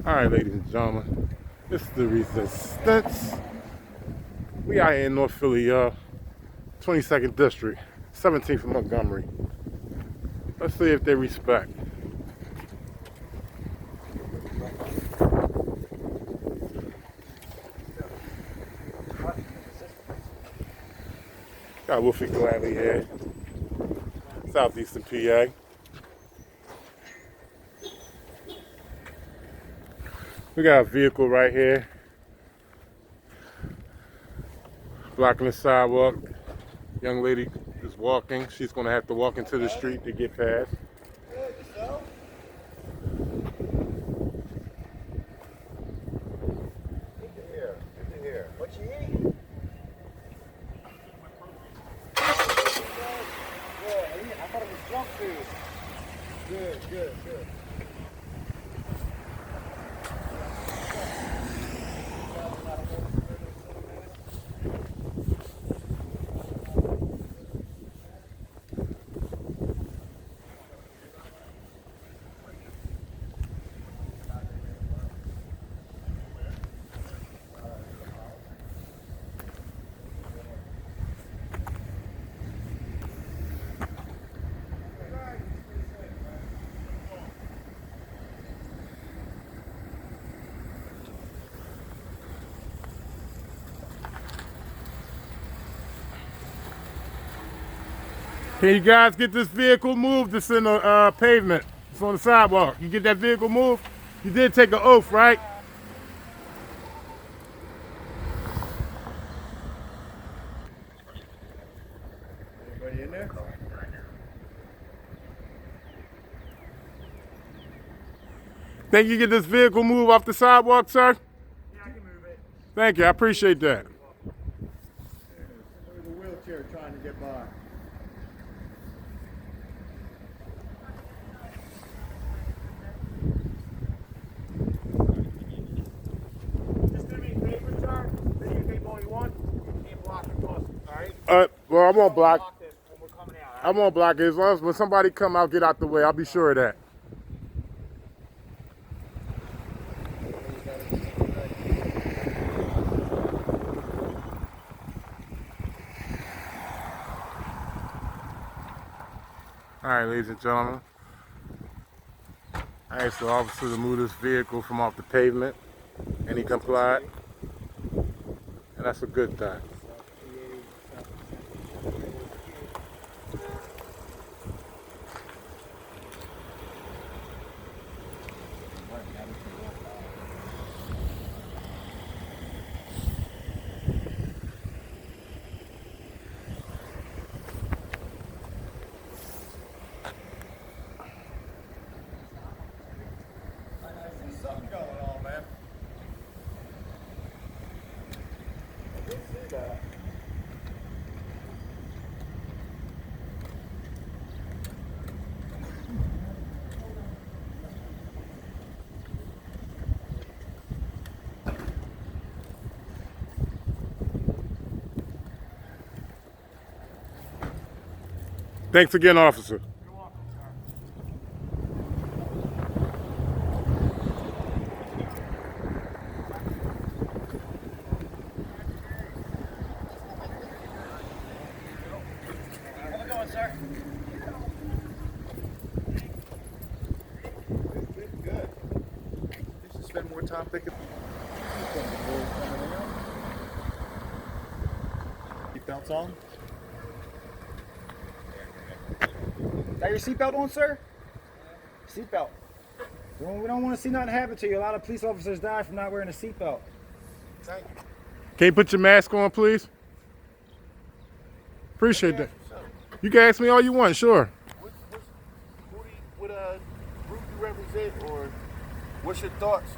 Alright, ladies and gentlemen, this is the Resistance. We out here in North Philly, 22nd District, 17th from Montgomery. Let's see if they respect. Got Wolfie Gladly here, Southeastern PA. We got a vehicle right here, blocking the sidewalk. Young lady is walking. She's gonna have to walk into the street to get past. What you eat? Yeah, I thought it was junk food. Good. Can you guys get this vehicle moved? It's in the pavement. It's on the sidewalk. You get that vehicle moved? You did take an oath, right? Anybody in there? Think you get this vehicle moved off the sidewalk, sir? Yeah, I can move it. Thank you. I appreciate that. There's a wheelchair trying to get by. Just do me a favor, sir. Video tape all you want. You can't block the bus, alright? Well, I won't block. Block this when we're coming out, I won't block it. As long as when somebody come out, get out the way. I'll be sure of that. All right, ladies and gentlemen. I asked the officer to move this vehicle from off the pavement, and he complied. And that's a good thing. Something going on, man. I did see that. Thanks again, officer. You're welcome, sir. How's it going, sir? Good. You should spend more time thinking. Seatbelts on? Got your seatbelt on, sir? Seatbelt. We don't want to see nothing happen to you. A lot of police officers die from not wearing a seatbelt. Thank you. Can you put your mask on, please? Appreciate that. You can ask me all you want, sure. What group you represent, or what's your thoughts?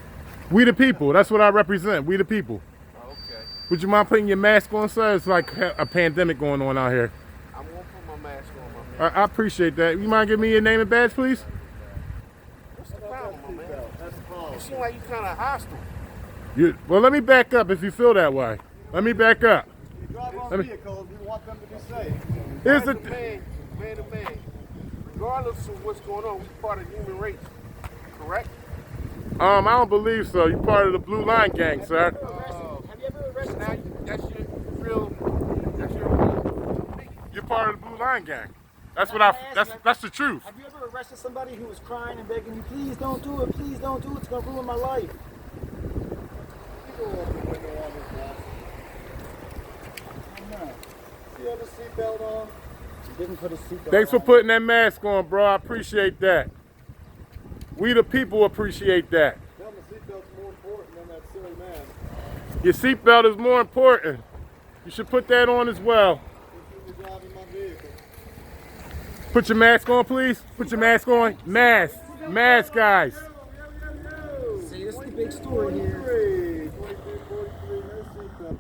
We the people. That's what I represent. We the people. Oh, okay. Would you mind putting your mask on, sir? It's like a pandemic going on out here. I'm gonna put my mask on, my man. I appreciate that. You mind giving me your name and badge, please? What's the problem, my man? You seem like you kind of hostile. Well, let me back up if you feel that way. Let me back up. We drive our Let me- vehicles. We want them to be safe. Here's Man the to man to man. Regardless of what's going on, we're part of the human race. Correct? I don't believe so. You part of the Blue Line gang, sir. Have you ever arrested? Now that's your real. That's your. You're part of the Blue Line gang. That's what Now, I. That's the truth. Have you ever arrested somebody who was crying and begging you, please don't do it, please don't do it, it's gonna ruin my life? Do you have a seatbelt on? He didn't put his seatbelt Thanks for on. putting that mask on, bro. I appreciate that. We the people appreciate that. Tell them the seatbelt's more important than that silly man. Your seatbelt is more important. You should put that on as well. You're driving my vehicle. Put your mask on, please. Put your mask on. Mask. Mask, guys. See, this is the big story here. 43, 43, no seatbelt.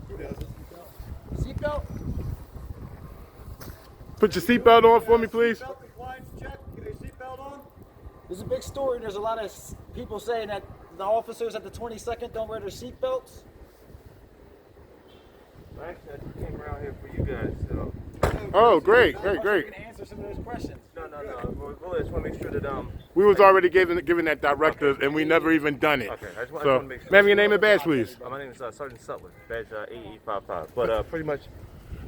Who does it? Seatbelt? Put your seatbelt on for me, please. Seatbelt compliance check. Get a seatbelt on. There's a big story. There's a lot of people saying that the officers at the 22nd don't wear their seatbelts. Actually, I just came around here for you guys, so. Oh, great, We're great. gonna answer some of those questions. No. We just want to make sure that We was already given that directive, and we never even done it. Okay, I just want So, to make sure. ma'am, your name and badge, please. My name is Sergeant Sutler, badge 8855. But pretty much.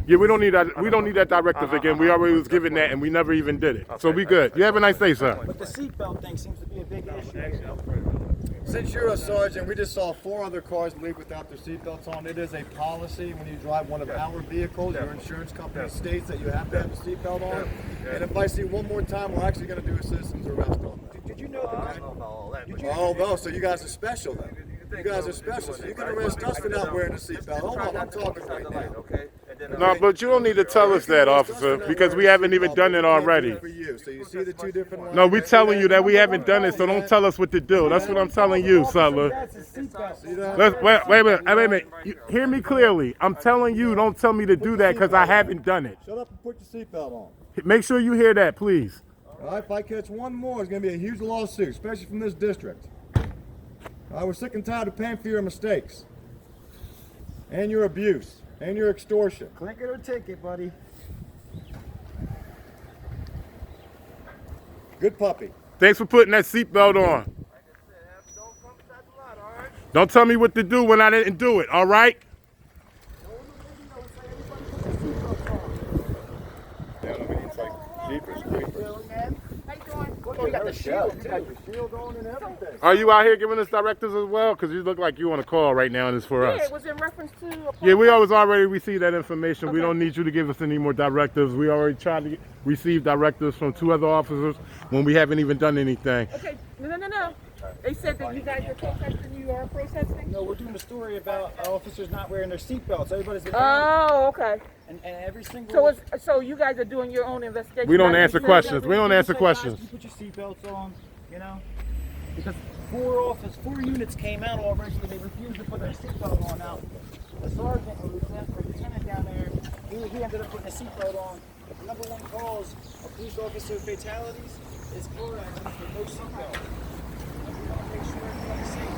Yeah, we don't need that. We don't need that directive again. We already was given that, and we never even did it. So we good. You have a nice day, sir. But the seatbelt thing seems to be a big issue. Since you're a sergeant, we just saw 4 other cars leave without their seatbelts on. It is a policy when you drive one of our vehicles, your insurance company states that you have to have a seatbelt on. And if I see one more time, we're actually going to do a citizen's arrest on that. Did you know that? Oh, no, so you guys are special then. You guys are special, so you can arrest us for not wearing a seatbelt. Hold on, I'm talking right now. Okay. And then, No, but you don't need to tell us that, officer, because we haven't even done it already. For you, so you see the 2 different lines? No, we're telling you that we haven't done it, so don't tell us what to do. That's what I'm telling you, Sutler. That's a seatbelt. See that? Wait a minute. Hear me clearly. I'm telling you, don't tell me to do that because I haven't done it. Shut up and put your seatbelt on. Make sure you hear that, please. All right, if I catch one more, it's going to be a huge lawsuit, especially from this district. All right, we're sick and tired of paying for your mistakes. And your abuse. And your extortion. Click it or ticket, buddy. Good puppy. Thanks for putting that seatbelt on. Don't tell me what to do when I didn't do it, all right? You got the shield. You got your shield on and everything. Are you out here giving us directives as well? Because you look like you on a call right now and it's for Yeah, us. it was in reference to a Yeah, we always already received that information. We Okay. don't need you to give us any more directives. We already tried to receive directives from 2 other officers when we haven't even done anything. Okay, no. They said that you guys are protesting, you are protesting? No, we're doing a story about officers not wearing their seatbelts. Everybody's been Oh, okay. and every single. So you guys are doing your own investigation? We don't Like, answer you said- questions. We don't answer Guys, questions. you put your seatbelts on, you know? Because 4 units came out already and they refused to put their seatbelt on. Now, the sergeant or lieutenant down there, he ended up putting a seatbelt on. The number 1 cause of police officer fatalities is car accidents with no seatbelt. And we want to make sure everybody's safe.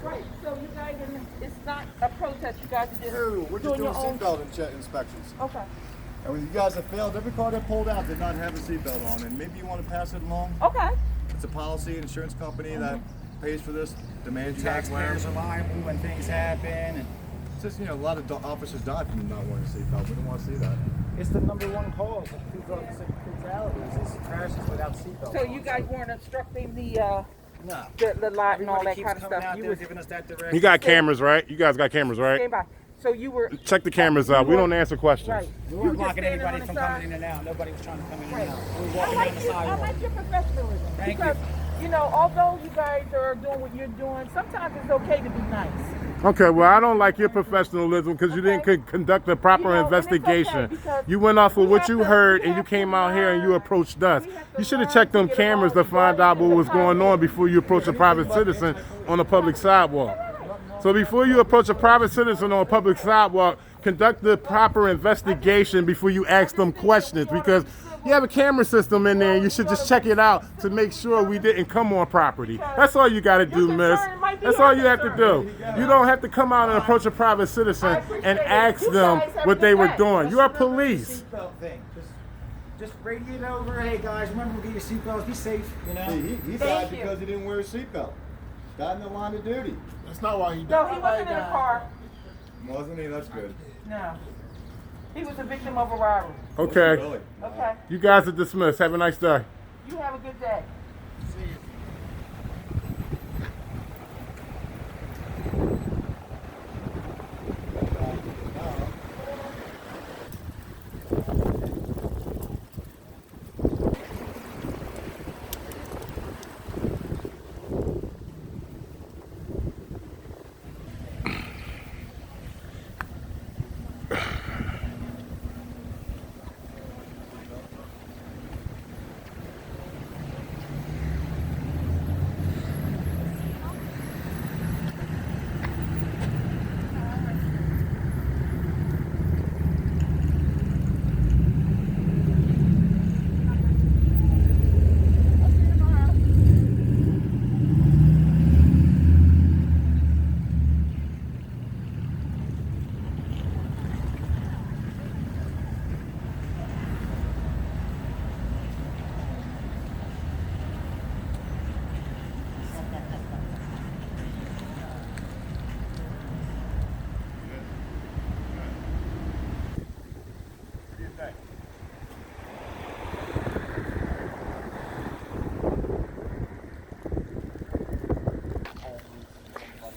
Right. Yeah. So you guys are, it's not a protest, you guys are just No, we're just doing doing your own. seatbelt inspections. Okay. And when you guys have failed, every car that pulled out did not have a seatbelt on. And maybe you want to pass it along. Okay. It's a policy, insurance company that pays for this, demands you guys wear Taxpayers are liable when things happen. And It's just, a lot of officers died from not wearing a seatbelt. We don't want to see that. it's the number 1 cause of police officer fatalities is crashes without seatbelts. So you guys weren't obstructing the No. the lot and all Everybody that keeps kind of coming stuff. out You there was giving us that direction. You got cameras, right? You guys got cameras, right? stand by. So you were Check the cameras out. We don't answer questions. right. We You weren't just blocking standing anybody on from the coming side. in and out. Nobody was trying to come in Right. and out. We were I walking like down the you. I sidewalk. like your professionalism Thank because you know, although you guys are doing what you're doing, sometimes it's okay to be nice. Okay, well, I don't like your professionalism because you didn't conduct a proper You know, and it's okay investigation. because You went off of we what have you to- heard we and you have came to out here and you learn. approached us. We have to You should have learn checked to them get cameras to along find out what with was going on before you approach a private citizen on a public sidewalk. So before you approach a private citizen on a public sidewalk, conduct the proper investigation before you ask them questions because You have a camera system in there. You should just check it out to make sure we didn't come on property. That's all you got to do, miss. That's all you have to do. You don't have to come out and approach a private citizen and ask them what they were doing. You are police. Seatbelt thing. Just radiate over. Hey guys, remember to get your seatbelts. Be safe. You know. He died because he didn't wear a seatbelt. Died in the line of duty. That's not why he No, died. he wasn't in a car. Wasn't he? That's good. No. He was a victim of a robbery. Okay. Really? Okay. You guys are dismissed. Have a nice day. You have a good day.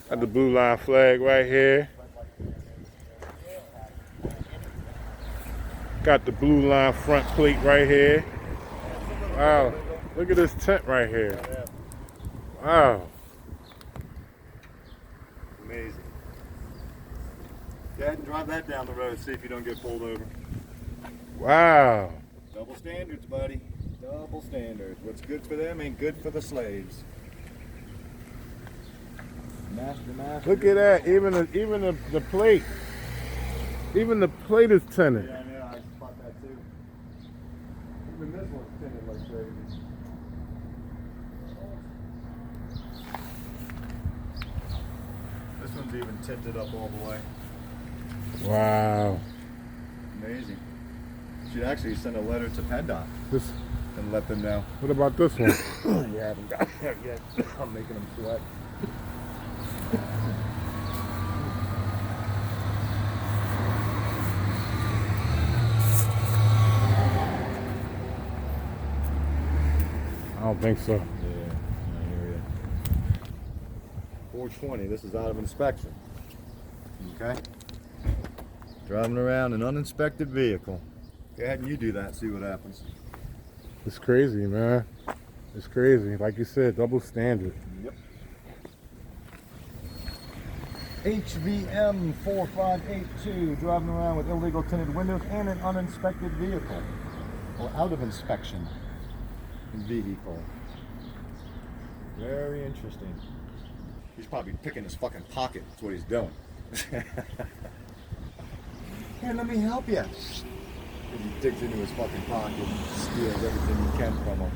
Got the blue line flag right here. Got the blue line front plate right here. Wow, look at this tent right here. Wow. Amazing. Go ahead and drive that down the road. See if you don't get pulled over. Wow. Double standards, buddy. Double standards. What's good for them ain't good for the slaves. Master. Look at that. Even the plate. Even the plate is tinted. Yeah, I know. I spot that too. Even this one's tinted like crazy. This one's even tinted up all the way. Wow. Amazing. Should actually send a letter to PennDOT This. and let them know. What about this one? You haven't got there yet. I'm making them sweat. I don't think so. Yeah, I hear you. 420, this is out of inspection. Okay? Driving around an uninspected vehicle. Go ahead and you do that, see what happens. It's crazy, man. It's crazy. Like you said, double standard. Yep. HVM 4582, driving around with illegal tinted windows and an uninspected vehicle. Or out of inspection vehicle. Very interesting. He's probably picking his fucking pocket. That's what he's doing. Here, let me help you. And he digs into his fucking pocket and steals everything he can from him.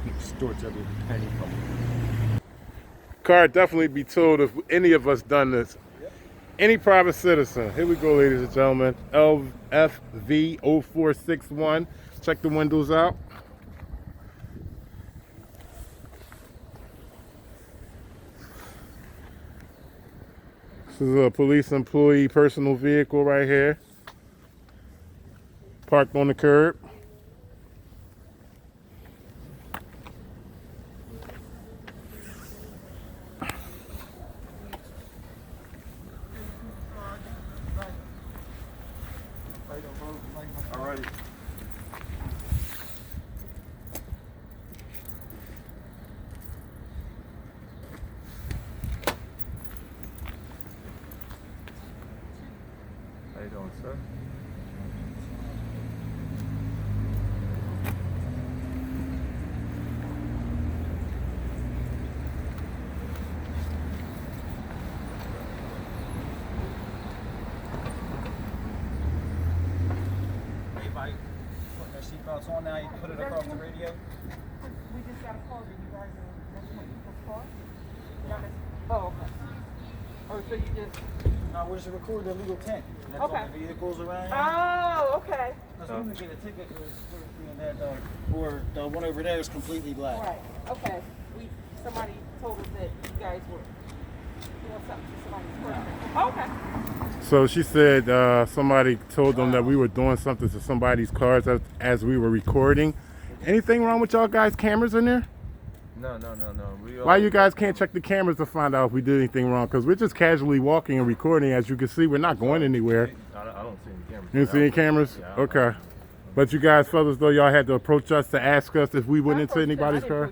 He extorts every penny from him. Car definitely be told if any of us done this. Yep. Any private citizen. Here we go, ladies and gentlemen. LFV0461. Check the windows out. This is a police employee personal vehicle right here. Parked on the curb. Alrighty. How you doing, sir? Anybody putting their seatbelt it's on now. You put it across the radio. We just got a call that you guys are that's what people's car. Oh, okay. Oh, so you just. No, we're just recording the illegal tent. That's Okay. all the vehicles around. Oh, okay. That's when we get a ticket for doing that. Or the one over there is completely black. Right. Okay. Somebody told us that you guys were doing something to somebody's car. Okay. So she said somebody told them that we were doing something to somebody's cars as we were recording. Anything wrong with y'all guys' cameras in there? No. Why you guys can't check the cameras to find out if we did anything wrong? Because we're just casually walking and recording. As you can see, we're not going anywhere. I don't see any cameras. You didn't see any cameras? Yeah, Okay. But you guys felt as though y'all had to approach us to ask us if we went into anybody's car?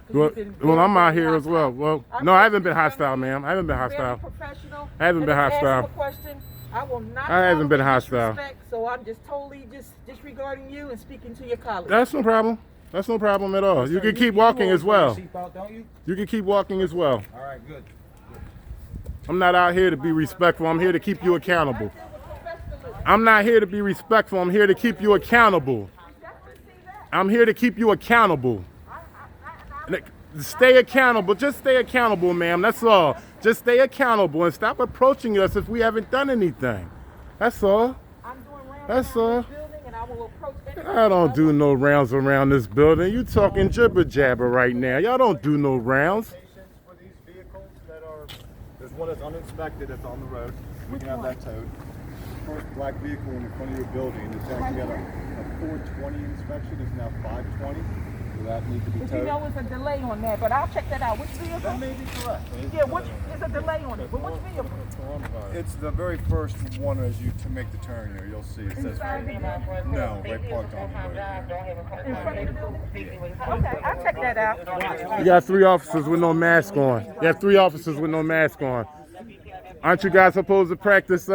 Well, I'm out here as well. Well, no, I haven't been hostile, ma'am. I haven't been hostile. I haven't been hostile. I will not. I haven't been hostile. So I'm just totally disregarding you and speaking to your colleagues. That's no problem. That's no problem at all. You can keep walking as well. You can keep walking as well. All right, good. I'm not out here to be respectful. I'm here to keep you accountable. I'm not here to be respectful. I'm here to keep you accountable. I'm here to keep you accountable. Stay accountable. Just stay accountable, ma'am. That's all. Just stay accountable and stop approaching us if we haven't done anything. That's all. That's all. I don't do no rounds around this building. You talking jibber jabber right now. Y'all don't do no rounds. For these vehicles that are, there's one that's uninspected that's on the road. We can have that towed. The first black vehicle in the front of your building, it's actually got a 420 inspection. It's now 520. So that needs to be towed. But you know there's a delay on that, but I'll check that out. Which vehicle? That may be correct. Yeah, there's a delay on it. But which vehicle? It's the very first one as you to make the turn here. You'll see it says no, right parked on the road. In front of the building? Okay, I'll check that out. You got 3 officers with no mask on. You have 3 officers with no mask on. Aren't you guys supposed to practice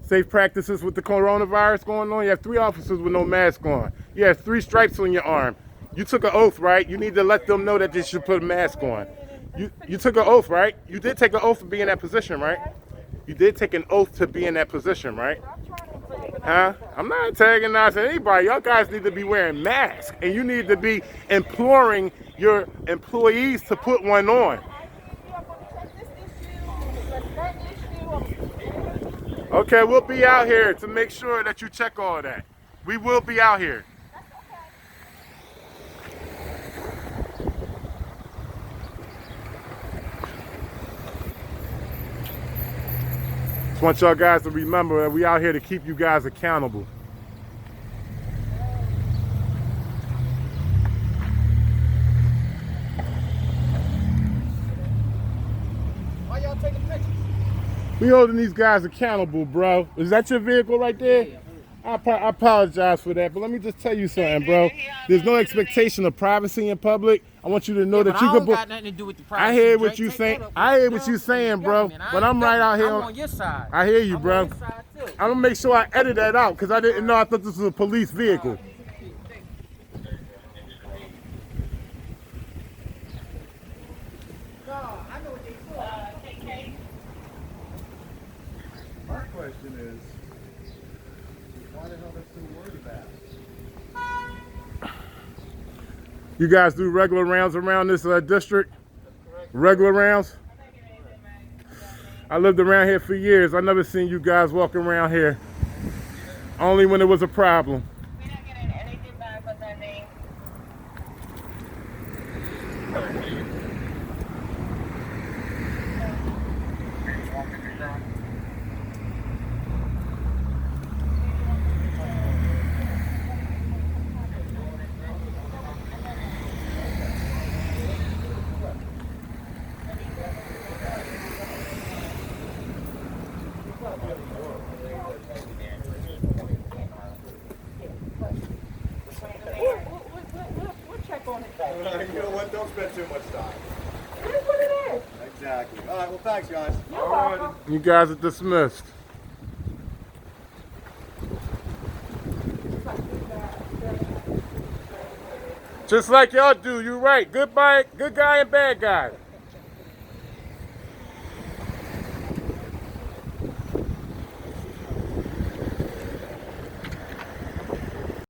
safe practices with the coronavirus going on? You have 3 officers with no mask on. You have 3 stripes on your arm. You took an oath, right? You need to let them know that they should put a mask on. You took an oath, right? You did take an oath to be in that position, right? You did take an oath to be in that position, right? Huh? I'm not antagonizing anybody. Y'all guys need to be wearing masks, and you need to be imploring your employees to put one on. Okay, we'll be out here to make sure that you check all that. We will be out here. Just want y'all guys to remember that we out here to keep you guys accountable. Why y'all taking pictures? We holding these guys accountable, bro. Is that your vehicle right there? I apologize for that, but let me just tell you something, bro. There's no expectation of privacy in public. I want you to know that you can. Got nothing to do with the privacy. I hear what you saying. I hear what you saying, bro. But I'm right out here. I'm on your side. I hear you, bro. On your side too. I'm gonna make sure I edit that out because I didn't know. I thought this was a police vehicle. My question is, why the hell are they so worried about? You guys do regular rounds around this district? Regular rounds? I lived around here for years. I never seen you guys walking around here. Only when it was a problem. We're not getting anything back but that name. We'll check on it. You know what? Don't spend too much time. It is what it is. Exactly. All right. Well, thanks, guys. You're welcome. You guys are dismissed. Just like y'all do, you're right. Good guy and bad guy.